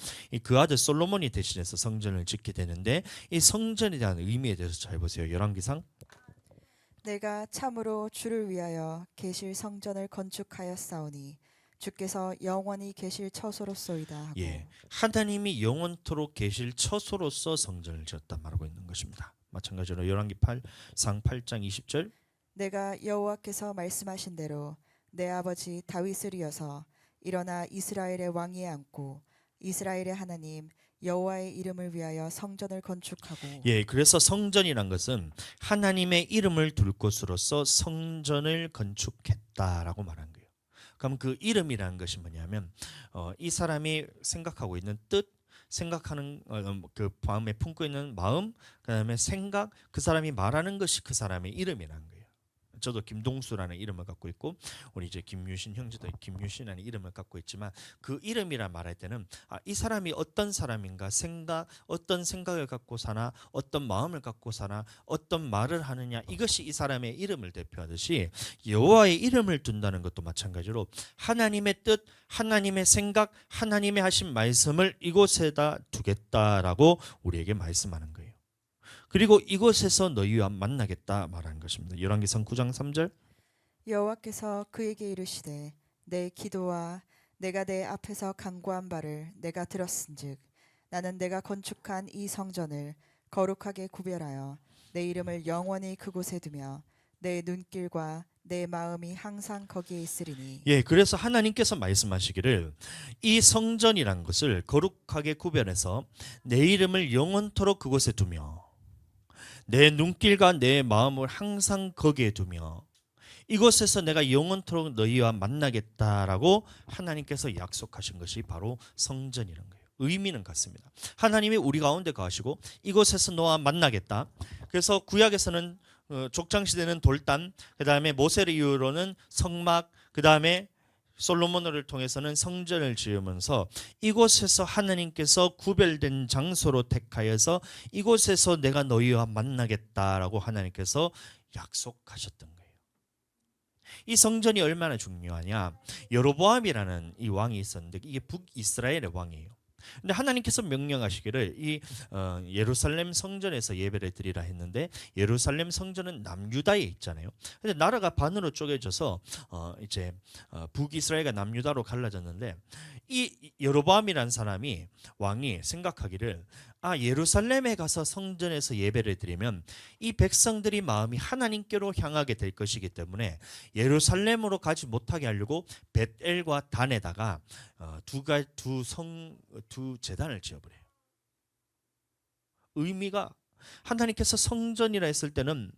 그 아들 솔로몬이 대신해서 성전을 짓게 되는데 이 성전에 대한 의미에 대해서 잘 보세요. 열왕기상 내가 참으로 주를 위하여 계실 성전을 건축하였사오니 주께서 영원히 계실 처소로소이다 하고 예, 하나님이 영원토록 계실 처소로서 성전을 지었다 말하고 있는 것입니다. 마찬가지로 열왕기 8상 8장 20절 내가 여호와께서 말씀하신 대로 내 아버지 다윗을 이어서 일어나 이스라엘의 왕위에 앉고 이스라엘의 하나님 여호와의 이름을 위하여 성전을 건축하고 예, 그래서 성전이란 것은 하나님의 이름을 둘 곳으로서 성전을 건축했다라고 말한 거예요. 그럼 그 이름이라는 것이 뭐냐면 이 사람이 생각하고 있는 뜻, 생각하는 그 마음에 품고 있는 마음, 그다음에 생각, 그 사람이 말하는 것이 그 사람의 이름이라는 거예요. 저도 김동수라는 이름을 갖고 있고 우리 이제 김유신 형제도 김유신이라는 이름을 갖고 있지만 그 이름이라 말할 때는 이 사람이 어떤 사람인가 어떤 생각을 갖고 사나 어떤 마음을 갖고 사나 어떤 말을 하느냐 이것이 이 사람의 이름을 대표하듯이 여호와의 이름을 둔다는 것도 마찬가지로 하나님의 뜻, 하나님의 생각, 하나님의 하신 말씀을 이곳에다 두겠다라고 우리에게 말씀하는 거예요. 그리고 이곳에서 너희와 만나겠다 말하는 것입니다. 열왕기상 9장 3절 여호와께서 그에게 이르시되 내 기도와 내가 내 앞에서 간구한 바를 내가 들었은즉 나는 내가 건축한 이 성전을 거룩하게 구별하여 내 이름을 영원히 그곳에 두며 내 눈길과 내 마음이 항상 거기에 있으리니 예, 그래서 하나님께서 말씀하시기를 이 성전이란 것을 거룩하게 구별해서 내 이름을 영원토록 그곳에 두며 내 눈길과 내 마음을 항상 거기에 두며 이곳에서 내가 영원토록 너희와 만나겠다라고 하나님께서 약속하신 것이 바로 성전이라는 거예요. 의미는 같습니다. 하나님이 우리 가운데 거하시고 이곳에서 너와 만나겠다. 그래서 구약에서는 족장시대는 돌단, 그 다음에 모세를 이후로는 성막, 그 다음에 솔로몬을 통해서는 성전을 지으면서 이곳에서 하나님께서 구별된 장소로 택하여서 이곳에서 내가 너희와 만나겠다라고 하나님께서 약속하셨던 거예요. 이 성전이 얼마나 중요하냐? 여로보암이라는 이 왕이 있었는데 이게 북이스라엘의 왕이에요. 근데 하나님께서 명령하시기를 이 예루살렘 성전에서 예배를 드리라 했는데 예루살렘 성전은 남유다에 있잖아요. 근데 나라가 반으로 쪼개져서 이제 북이스라엘과 남유다로 갈라졌는데 이 여로보암이라는 사람이 왕이 생각하기를 예루살렘에 가서 성전에서 예배를 드리면 이 백성들이 마음이 하나님께로 향하게 될 것이기 때문에 예루살렘으로 가지 못하게 하려고 벳엘과 단에다가 두 제단을 지어버려요. 의미가 하나님께서 성전이라 했을 때는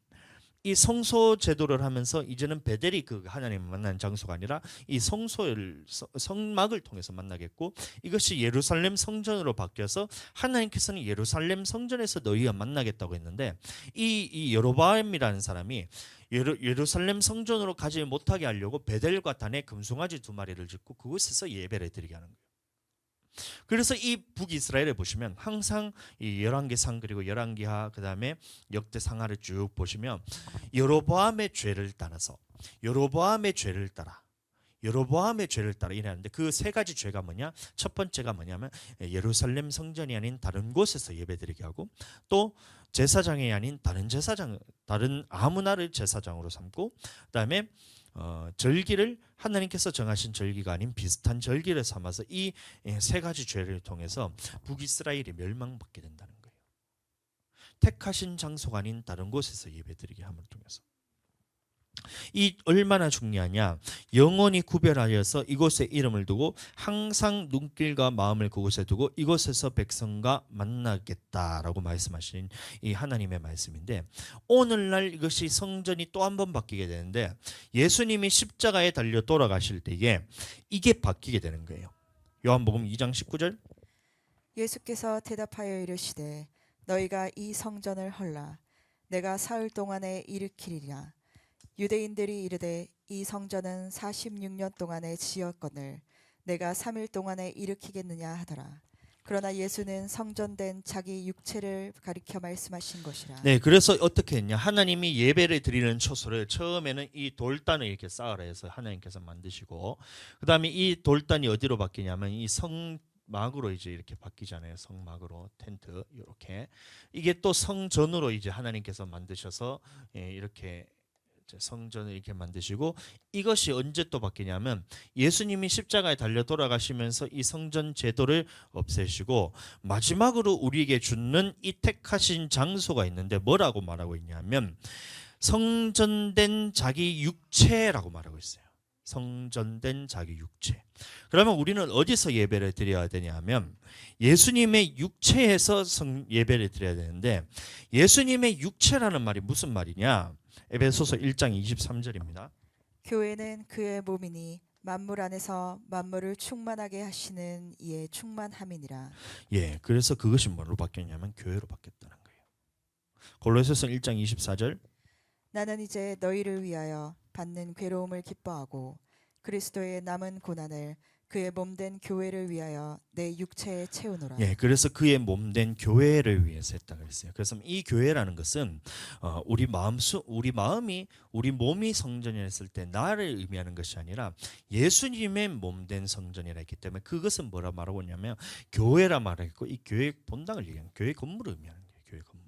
이 성소 제도를 하면서 이제는 베델이 그 하나님을 만나는 장소가 아니라 이 성막을 통해서 만나겠고 이것이 예루살렘 성전으로 바뀌어서 하나님께서는 예루살렘 성전에서 너희와 만나겠다고 했는데 이 여로보암이라는 사람이 예루살렘 성전으로 가지 못하게 하려고 베델과 단에 금송아지 2마리를 짓고 그곳에서 예배를 드리게 하는 거예요. 그래서 이 북이스라엘에 보시면 항상 이 열왕기상 그리고 열왕기하 그다음에 역대상하를 쭉 보시면 여로보암의 죄를 따라서 여로보암의 죄를 따라 이래하는데 그 3가지 죄가 뭐냐? 첫 번째가 뭐냐면 예루살렘 성전이 아닌 다른 곳에서 예배드리게 하고 또 제사장이 아닌 다른 아무나를 제사장으로 삼고 그다음에 절기를 하나님께서 정하신 절기가 아닌 비슷한 절기를 삼아서 이 3가지 죄를 통해서 북이스라엘이 멸망받게 된다는 거예요. 택하신 장소가 아닌 다른 곳에서 예배드리게 함을 통해서. 이 얼마나 중요하냐? 영원히 구별하여서 이곳에 이름을 두고 항상 눈길과 마음을 그곳에 두고 이곳에서 백성과 만나겠다라고 말씀하신 이 하나님의 말씀인데 오늘날 이것이 성전이 또 한 번 바뀌게 되는데 예수님이 십자가에 달려 돌아가실 때에 이게 바뀌게 되는 거예요. 요한복음 2장 19절 예수께서 대답하여 이르시되 너희가 이 성전을 헐라 내가 사흘 동안에 일으키리라 유대인들이 이르되 이 성전은 46년 동안에 지었거늘 내가 3일 동안에 일으키겠느냐 하더라. 그러나 예수는 성전된 자기 육체를 가리켜 말씀하신 것이라. 네, 그래서 어떻게 했냐? 하나님이 예배를 드리는 초소를 처음에는 이 돌단을 이렇게 쌓으라 해서 하나님께서 만드시고, 그다음에 이 돌단이 어디로 바뀌냐면 이 성막으로 이제 이렇게 바뀌잖아요. 성막으로 텐트 이렇게. 이게 또 성전으로 이제 하나님께서 만드셔서 이렇게 이제 성전을 이렇게 만드시고, 이것이 언제 또 바뀌냐면 예수님이 십자가에 달려 돌아가시면서 이 성전 제도를 없애시고 마지막으로 우리에게 주는 이 택하신 장소가 있는데 뭐라고 말하고 있냐면 성전된 자기 육체라고 말하고 있어요. 성전된 자기 육체. 그러면 우리는 어디서 예배를 드려야 되냐면 예수님의 육체에서 예배를 드려야 되는데, 예수님의 육체라는 말이 무슨 말이냐? 에베소서 1장 23절입니다. 교회는 그의 몸이니 만물 안에서 만물을 충만하게 하시는 이의 충만함이니라. 예, 그래서 그것이 뭐로 바뀌었냐면 교회로 바뀌었다는 거예요. 골로새서 1장 24절. 나는 이제 너희를 위하여 받는 괴로움을 기뻐하고 그리스도의 남은 고난을 그의 몸된 교회를 위하여 내 육체에 채우노라. 예, 그래서 그의 몸된 교회를 위해서 했다 그랬어요. 그래서 이 교회라는 것은 우리 마음이 우리 몸이 성전이었을 때 나를 의미하는 것이 아니라 예수님의 몸된 성전이라 했기 때문에 그것은 뭐라 말하고 있냐면 교회라 말했고, 이 교회 본당을 얘기하는 교회 건물을 의미하는 거예요. 교회 건물.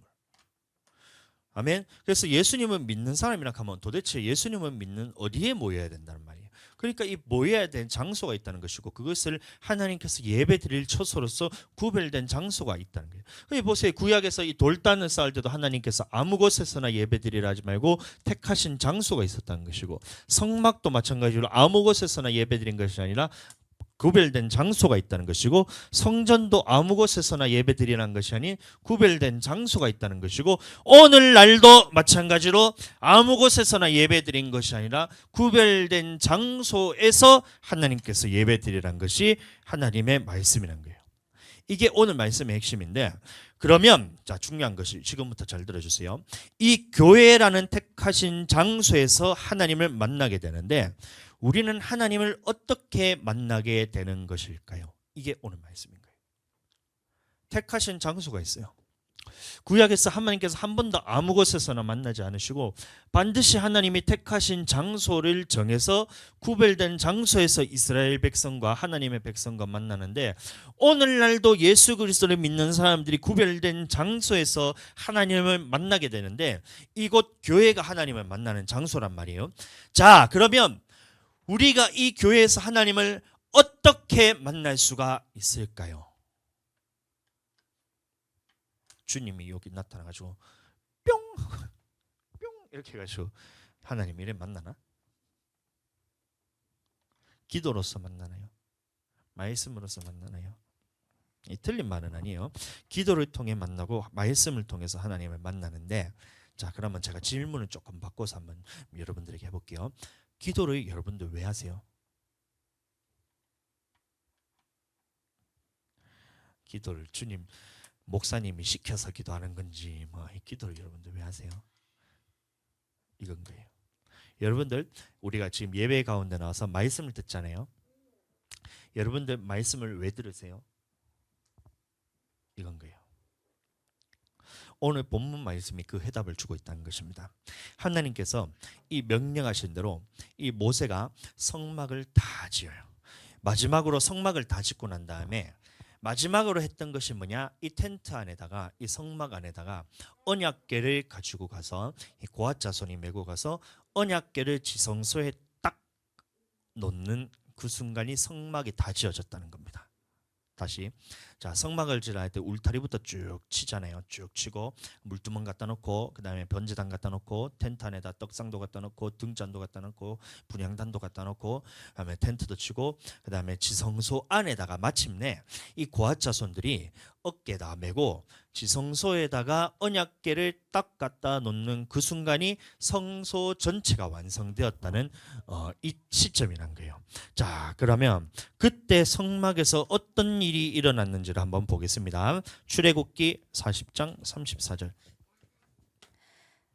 아멘. 그래서 예수님을 믿는 사람이라 하면 도대체 예수님을 믿는 어디에 모여야 된다는 말이에요. 그러니까 이 모여야 된 장소가 있다는 것이고, 그것을 하나님께서 예배드릴 처소로서 구별된 장소가 있다는 거예요. 여기 보세요. 구약에서 이 돌단을 쌓을 때도 하나님께서 아무 곳에서나 예배드리라 하지 말고 택하신 장소가 있었다는 것이고, 성막도 마찬가지로 아무 곳에서나 예배드린 것이 아니라 구별된 장소가 있다는 것이고, 성전도 아무 곳에서나 예배드리라는 것이 아닌 구별된 장소가 있다는 것이고, 오늘날도 마찬가지로 아무 곳에서나 예배드린 것이 아니라 구별된 장소에서 하나님께서 예배드리라는 것이 하나님의 말씀이라는 거예요. 이게 오늘 말씀의 핵심인데, 그러면 자, 중요한 것이 지금부터 잘 들어주세요. 이 교회라는 택하신 장소에서 하나님을 만나게 되는데 우리는 하나님을 어떻게 만나게 되는 것일까요? 이게 오늘 말씀인 거예요. 택하신 장소가 있어요. 구약에서 하나님께서 한 번도 아무 곳에서나 만나지 않으시고 반드시 하나님이 택하신 장소를 정해서 구별된 장소에서 이스라엘 백성과 하나님의 백성과 만나는데, 오늘날도 예수 그리스도를 믿는 사람들이 구별된 장소에서 하나님을 만나게 되는데 이곳 교회가 하나님을 만나는 장소란 말이에요. 자, 그러면 우리가 이 교회에서 하나님을 어떻게 만날 수가 있을까요? 주님이 여기 나타나가지고 뿅 이렇게 해가지고 하나님 이래 만나나? 기도로서 만나나요? 말씀으로서 만나나요? 이 틀린 말은 아니에요. 기도를 통해 만나고 말씀을 통해서 하나님을 만나는데, 자, 그러면 제가 질문을 조금 바꿔서 한번 여러분들에게 해볼게요. 기도를 여러분들 왜 하세요? 기도를 주님, 목사님이 시켜서 기도하는 건지 이 기도를 여러분들 왜 하세요? 이건 거예요. 여러분들, 우리가 지금 예배 가운데 나와서 말씀을 듣잖아요. 여러분들 말씀을 왜 들으세요? 이건 거예요. 오늘 본문 말씀이 그 해답을 주고 있다는 것입니다. 하나님께서 이 명령하신 대로 이 모세가 성막을 다 지어요. 마지막으로 성막을 다 짓고 난 다음에 마지막으로 했던 것이 뭐냐? 이 텐트 안에다가, 이 성막 안에다가 언약궤를 가지고 가서 이 고앗 자손이 메고 가서 언약궤를 지성소에 딱 놓는 그 순간이 성막이 다 지어졌다는 겁니다. 다시, 자, 성막을 지을 때 울타리부터 쭉 치잖아요. 쭉 치고 물두멍 갖다 놓고, 그 다음에 번제단 갖다 놓고, 텐트 안에다 떡상도 갖다 놓고, 등잔도 갖다 놓고, 분향단도 갖다 놓고, 그 다음에 텐트도 치고, 그 다음에 지성소 안에다가 마침내 이 고앗 자손들이 어깨에다 메고 지성소에다가 언약궤를 딱 갖다 놓는 그 순간이 성소 전체가 완성되었다는 이 시점이란 거예요. 자, 그러면 그때 성막에서 어떤 일이 일어났는지를 한번 보겠습니다. 출애굽기 40장 34절.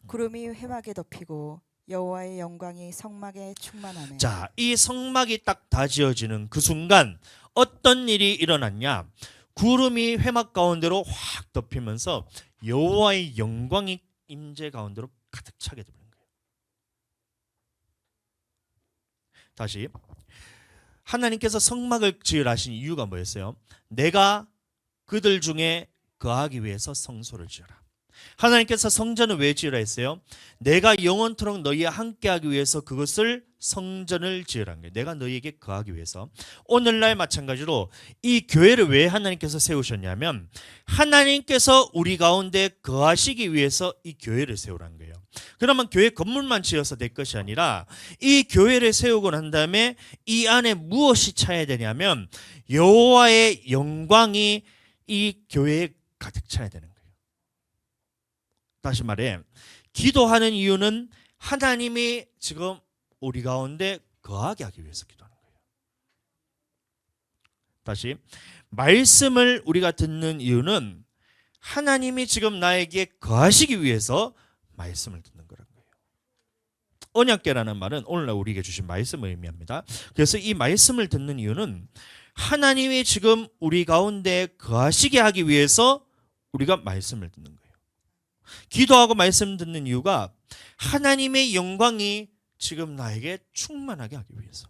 구름이 회막에 덮이고 여호와의 영광이 성막에 충만하매. 자, 이 성막이 딱 다 지어지는 그 순간 어떤 일이 일어났냐? 구름이 회막 가운데로 확 덮이면서 여호와의 영광이 임재 가운데로 가득 차게 되는 거예요. 다시 하나님께서 성막을 지으라 하신 이유가 뭐였어요? 내가 그들 중에 거하기 위해서 성소를 지어라. 하나님께서 성전을 왜 지으라 했어요? 내가 영원토록 너희와 함께하기 위해서 그것을 성전을 지으라는 거예요. 내가 너희에게 거하기 위해서. 오늘날 마찬가지로 이 교회를 왜 하나님께서 세우셨냐면 하나님께서 우리 가운데 거하시기 위해서 이 교회를 세우라는 거예요. 그러면 교회 건물만 지어서 될 것이 아니라 이 교회를 세우고 난 다음에 이 안에 무엇이 차야 되냐면 여호와의 영광이 이 교회에 가득 차야 되는 거예요. 다시 말해 기도하는 이유는 하나님이 지금 우리 가운데 거하게 하기 위해서 기도하는 거예요. 다시 말씀을 우리가 듣는 이유는 하나님이 지금 나에게 거하시기 위해서 말씀을 듣는 거라는 거예요. 언약궤라는 말은 오늘날 우리에게 주신 말씀을 의미합니다. 그래서 이 말씀을 듣는 이유는 하나님이 지금 우리 가운데 거하시게 하기 위해서 우리가 말씀을 듣는 거예요. 기도하고 말씀 듣는 이유가 하나님의 영광이 지금 나에게 충만하게 하기 위해서,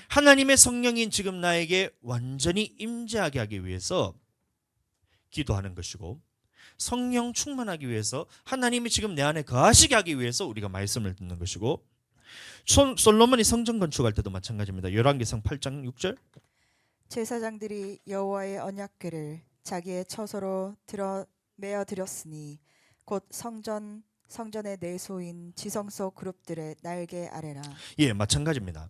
하나님의 성령이 지금 나에게 완전히 임재하게 하기 위해서 기도하는 것이고, 성령 충만하기 위해서 하나님이 지금 내 안에 거하시게 하기 위해서 우리가 말씀을 듣는 것이고, 솔로몬이 성전 건축할 때도 마찬가지입니다. 열왕기상 8장 6절 제사장들이 여호와의 언약궤를 자기의 처소로 메어 드렸으니 곧 성전의 내소인 지성소 그룹들의 날개 아래라. 예, 마찬가지입니다.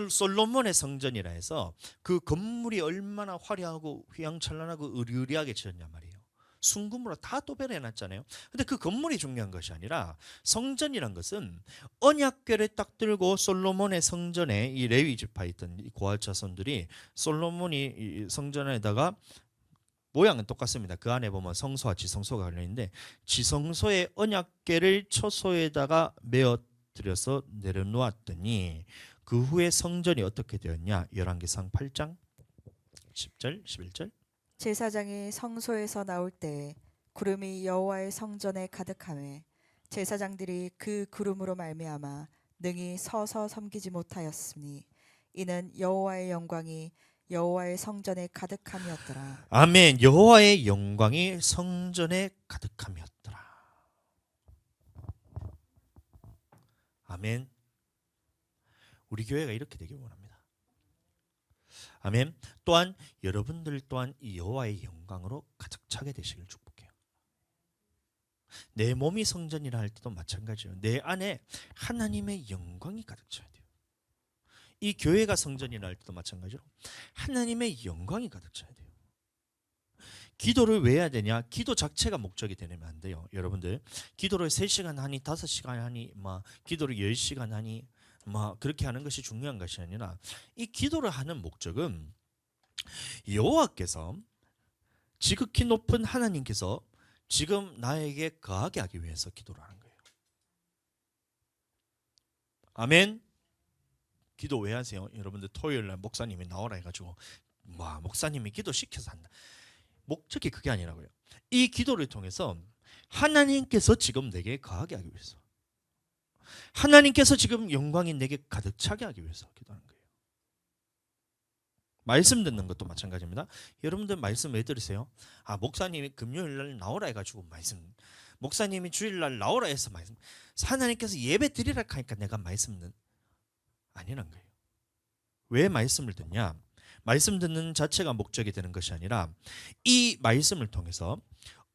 솔로몬의 성전이라 해서 그 건물이 얼마나 화려하고 휘황찬란하고 의리의리하게 지었냐 말이에요. 순금으로 다 도배해 놨잖아요. 근데 그 건물이 중요한 것이 아니라 성전이란 것은 언약궤를 딱 들고 솔로몬의 성전에 이 레위 지파에 있던 이 고아 자손들이 솔로몬이 이 성전에다가 모양은 똑같습니다. 그 안에 보면 성소와 지성소가 걸려있는데 지성소의 언약궤를 처소에다가 메어 들여서 내려놓았더니 그 후에 성전이 어떻게 되었냐? 열왕기상 8장 10절 11절 제사장이 성소에서 나올 때 구름이 여호와의 성전에 가득하매 제사장들이 그 구름으로 말미암아 능히 서서 섬기지 못하였으니 이는 여호와의 영광이 여호와의 성전에 가득함이었더라. 아멘. 여호와의 영광이 성전에 가득함이었더라. 아멘. 우리 교회가 이렇게 되길 원합니다. 아멘. 또한 여러분들 또한 이 여호와의 영광으로 가득 차게 되시길 축복해요. 내 몸이 성전이라 할 때도 마찬가지예요. 내 안에 하나님의 영광이 가득 차야 돼요. 이 교회가 성전이라 할 때도 마찬가지로 하나님의 영광이 가득 차야 돼요. 기도를 왜 해야 되냐? 기도 자체가 목적이 되면 안 돼요. 여러분들 기도를 3시간 하니 5시간 하니 기도를 10시간 하니 그렇게 하는 것이 중요한 것이 아니라 이 기도를 하는 목적은 여호와께서 지극히 높은 하나님께서 지금 나에게 거하게 하기 위해서 기도를 하는 거예요. 아멘. 기도 왜 하세요? 여러분들 토요일 날 목사님이 나오라 해가지고 목사님이 기도 시켜서 한다. 목적이 그게 아니라고요. 이 기도를 통해서 하나님께서 지금 내게 거하게 하기 위해서, 하나님께서 지금 영광이 내게 가득 차게 하기 위해서 기도하는 거예요. 말씀 듣는 것도 마찬가지입니다. 여러분들 말씀 왜 들으세요? 목사님이 금요일 날 나오라 해가지고 말씀, 목사님이 주일 날 나오라 해서 말씀, 하나님께서 예배 드리라 하니까 내가 말씀 아니란 거예요. 왜 말씀을 듣냐? 말씀 듣는 자체가 목적이 되는 것이 아니라 이 말씀을 통해서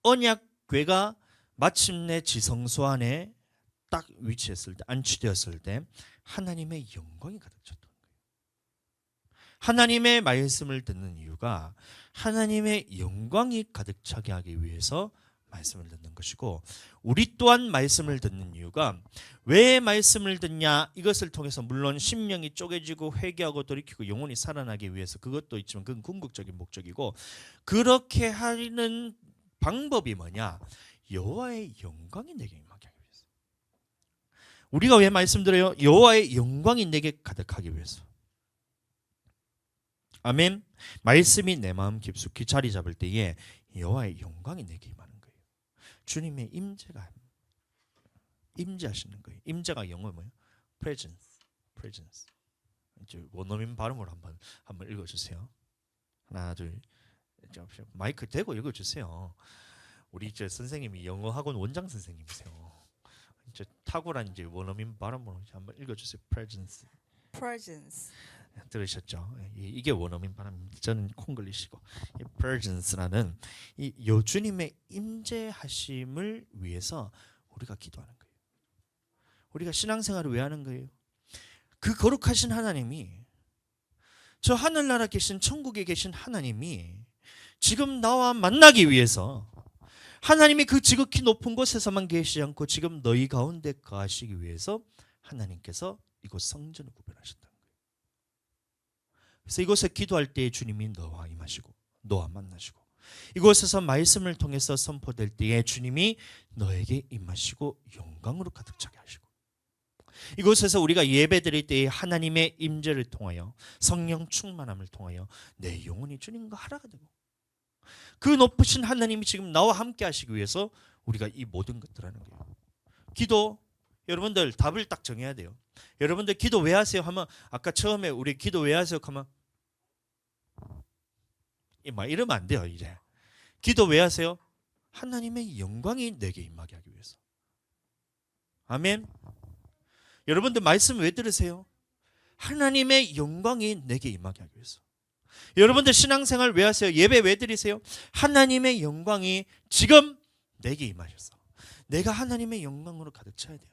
언약궤가 마침내 지성소 안에 딱 위치했을 때, 안치되었을 때 하나님의 영광이 가득 찼던 거예요. 하나님의 말씀을 듣는 이유가 하나님의 영광이 가득 차게 하기 위해서 말씀을 듣는 것이고, 우리 또한 말씀을 듣는 이유가 왜 말씀을 듣냐? 이것을 통해서 물론 심령이 쪼개지고 회개하고 돌이키고 영혼이 살아나기 위해서 그것도 있지만 그건 궁극적인 목적이고, 그렇게 하는 방법이 뭐냐? 여호와의 영광이 내게 임하게 하기 위해서. 우리가 왜 말씀드려요? 여호와의 영광이 내게 가득하기 위해서. 아멘. 말씀이 내 마음 깊숙이 자리 잡을 때에 여호와의 영광이 내게 임하는 거예요. 주님의 임재가 임재하시는 거예요. 임재가 영어 뭐예요? presence. presence. 이제 원어민 발음으로 한번 읽어주세요. 하나 둘. 마이크 대고 읽어주세요. 우리 이제 선생님이 영어 학원 원장 선생님이세요. 이제 탁월한 이제 원어민 발음으로 한번 읽어주세요. presence. presence. 들으셨죠? 이게 원어민 발음입니다. 저는 콩글리시고 이 presence라는 이 여주님의 임재하심을 위해서 우리가 기도하는 거예요. 우리가 신앙생활을 왜 하는 거예요? 그 거룩하신 하나님이, 저 하늘나라 계신 천국에 계신 하나님이 지금 나와 만나기 위해서, 하나님이 그 지극히 높은 곳에서만 계시지 않고 지금 너희 가운데 거하시기 위해서 하나님께서 이곳 성전을 구별하셨다는 거예요. 그래서 이곳에 기도할 때 주님이 너와 임하시고 너와 만나시고, 이곳에서 말씀을 통해서 선포될 때에 주님이 너에게 임하시고 영광으로 가득 차게 하시고, 이곳에서 우리가 예배드릴 때에 하나님의 임재를 통하여 성령 충만함을 통하여 내 영혼이 주님과 하나가 되고, 그 높으신 하나님이 지금 나와 함께 하시기 위해서 우리가 이 모든 것들 하는 거예요. 기도, 여러분들 답을 딱 정해야 돼요. 여러분들 기도 왜 하세요 하면, 아까 처음에 우리 기도 왜 하세요 하면 이러면 안 돼요. 이제 기도 왜 하세요? 하나님의 영광이 내게 임하게 하기 위해서. 아멘. 여러분들 말씀 왜 들으세요? 하나님의 영광이 내게 임하게 하기 위해서. 여러분들 신앙생활 왜 하세요? 예배 왜 드리세요? 하나님의 영광이 지금 내게 임하셔서 내가 하나님의 영광으로 가득 차야 돼요.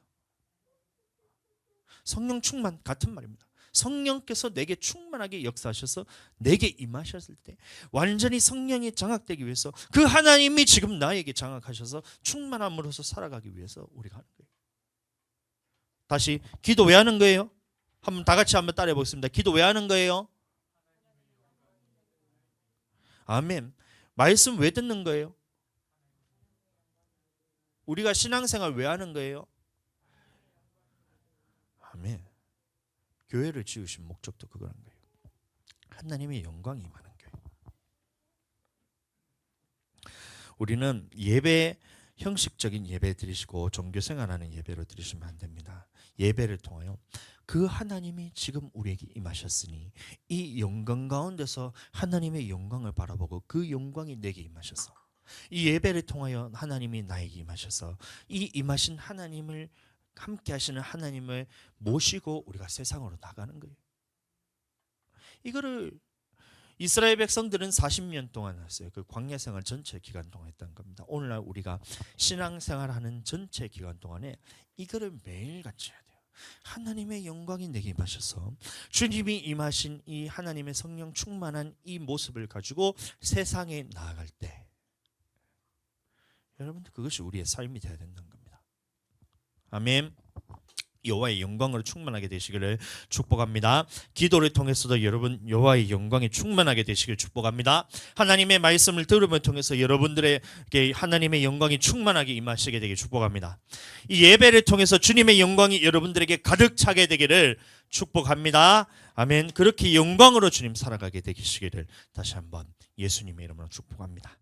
성령 충만 같은 말입니다. 성령께서 내게 충만하게 역사하셔서 내게 임하셨을 때, 완전히 성령이 장악되기 위해서, 그 하나님이 지금 나에게 장악하셔서 충만함으로써 살아가기 위해서 우리가 하는 거예요. 다시, 기도 왜 하는 거예요? 한번 다 같이 한번 따라해 보겠습니다. 기도 왜 하는 거예요? 아멘. 말씀 왜 듣는 거예요? 우리가 신앙생활 왜 하는 거예요? 아멘. 교회를 지으신 목적도 그거란 거예요. 하나님의 영광이 임하는 교회. 우리는 예배, 형식적인 예배 드리시고 종교생활하는 예배로 드리시면 안 됩니다. 예배를 통하여 그 하나님이 지금 우리에게 임하셨으니 이 영광 가운데서 하나님의 영광을 바라보고 그 영광이 내게 임하셔서, 이 예배를 통하여 하나님이 나에게 임하셔서 이 임하신 하나님을, 함께 하시는 하나님을 모시고 우리가 세상으로 나가는 거예요. 이거를 이스라엘 백성들은 40년 동안 했어요. 그 광야 생활 전체 기간 동안 했던 겁니다. 오늘날 우리가 신앙생활하는 전체 기간 동안에 이거를 매일같이 해야 돼요. 하나님의 영광이 내게 임하셔서 주님이 임하신 이 하나님의 성령 충만한 이 모습을 가지고 세상에 나아갈 때, 여러분들 그것이 우리의 삶이 되어야 된다는 겁니다. 아멘. 여호와의 영광으로 충만하게 되시기를 축복합니다. 기도를 통해서도 여러분 여호와의 영광이 충만하게 되시기를 축복합니다. 하나님의 말씀을 들음을 통해서 여러분들에게 하나님의 영광이 충만하게 임하시게 되길 축복합니다. 이 예배를 통해서 주님의 영광이 여러분들에게 가득 차게 되기를 축복합니다. 아멘. 그렇게 영광으로 주님 살아가게 되시기를 다시 한번 예수님의 이름으로 축복합니다.